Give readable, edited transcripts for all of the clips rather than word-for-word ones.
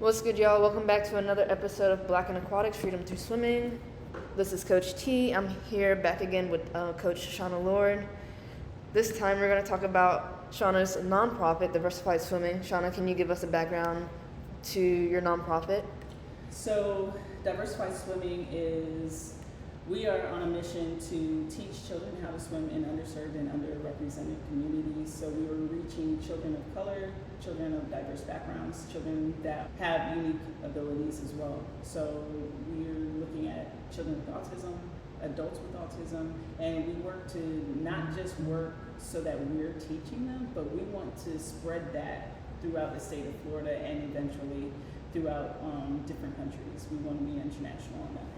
What's good, y'all? Welcome back to another episode of Black and Aquatics, Freedom Through Swimming. This is Coach T. I'm here back again with Coach Shana Lorde. This time we're going to talk about Shana's nonprofit, Diversified Swimming. Shana, can you give us a background to your nonprofit? So, Diversified Swimming we are on a mission to teach children how to swim in underserved and underrepresented communities. So we are reaching children of color, children of diverse backgrounds, children that have unique abilities as well. So we're looking at children with autism, adults with autism, and we work to not just work so that we're teaching them, but we want to spread that throughout the state of Florida and eventually throughout different countries. We want to be international on that end.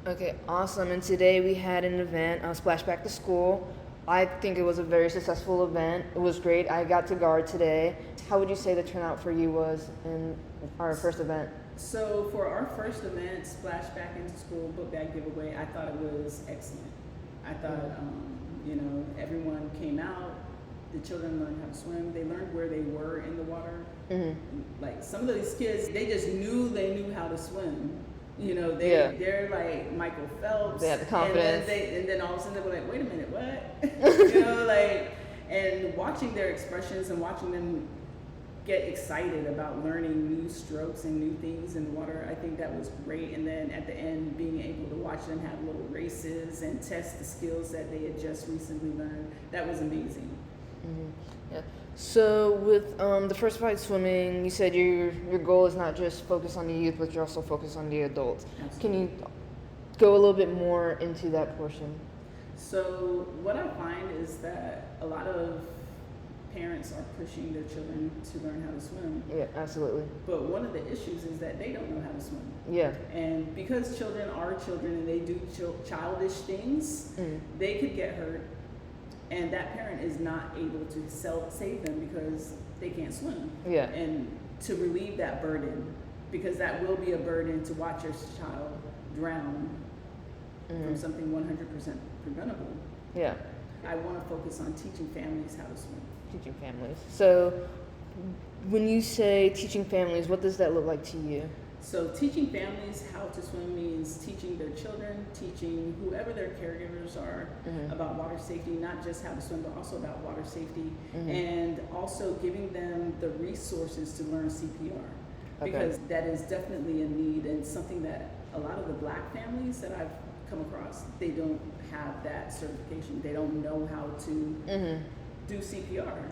Okay, awesome. And today we had an event, Splash Back to School. I think it was a very successful event. It was great. I got to guard today. How would you say the turnout for you was in our first event? So for our first event, Splash Back into School book bag giveaway, I thought it was excellent. I thought, everyone came out. The children learned how to swim. They learned where they were in the water. Mm-hmm. Like some of these kids, they just knew they knew how to swim. They're like Michael Phelps. They had the confidence. And then all of a sudden they were like, wait a minute, what? And watching their expressions and watching them get excited about learning new strokes and new things in the water, I think that was great. And then at the end, being able to watch them have little races and test the skills that they had just recently learned, that was amazing. Mm-hmm. Yeah. So with Diversified Swimming, you said your goal is not just focus on the youth, but you're also focused on the adults. Absolutely. Can you go a little bit more into that portion? So what I find is that a lot of parents are pushing their children to learn how to swim. Yeah, absolutely. But one of the issues is that they don't know how to swim. Yeah. And because children are children and they do childish things, they could get hurt. And that parent is not able to save them because they can't swim. Yeah. And to relieve that burden, because that will be a burden to watch your child drown from something 100% preventable. Yeah. I want to focus on teaching families how to swim. Teaching families. So when you say teaching families, what does that look like to you? So teaching families how to swim means teaching their children, teaching whoever their caregivers are about water safety, not just how to swim, but also about water safety, and also giving them the resources to learn CPR. Okay. Because that is definitely a need and something that a lot of the Black families that I've come across, they don't have that certification. They don't know how to do CPR,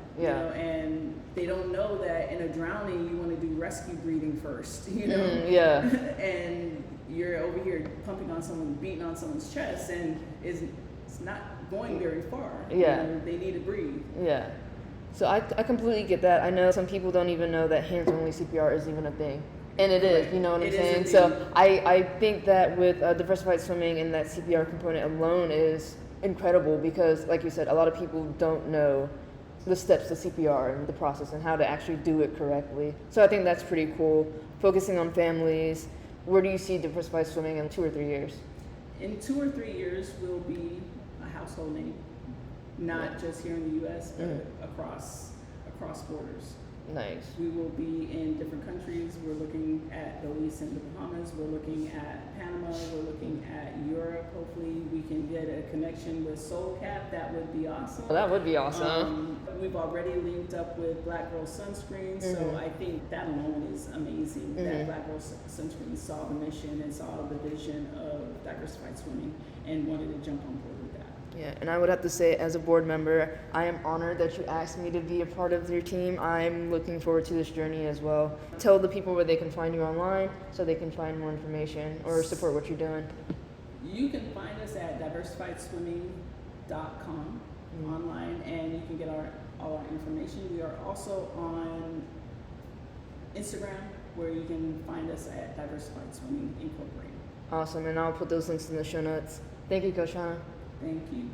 and they don't know that in a drowning you want to do rescue breathing first, and you're over here pumping on someone, beating on someone's chest, and it's not going very far. They need to breathe. Yeah. So I completely get that. I know some people don't even know that hands-only CPR is even a thing. And it is, you know what I'm saying? So I think that with Diversified Swimming and that CPR component alone is incredible because, like you said, a lot of people don't know the steps to CPR and the process and how to actually do it correctly. So I think that's pretty cool. Focusing on families, where do you see Diversified Swimming in 2 or 3 years? In 2 or 3 years, we'll be a household name, not just here in the U.S., but across borders. Nice. We will be in different countries. We're looking at Belize and the Bahamas. We're looking at Panama. We're looking at Europe. Hopefully we can get a connection with SoulCap. That would be awesome. Well, that would be awesome. We've already linked up with Black Girl Sunscreen, so I think that alone is amazing. That Black Girl Sunscreen saw the mission and saw the vision of Diversified Swimming and wanted to jump on board with that. Yeah, and I would have to say, as a board member, I am honored that you asked me to be a part of your team. I'm looking forward to this journey as well. Tell the people where they can find you online so they can find more information or support what you're doing. You can find us at diversifiedswimming.com online, and you can get all our information. We are also on Instagram, where you can find us at Diversified Swimming Incorporated. Awesome, and I'll put those links in the show notes. Thank you, Coach Shana. Thank you.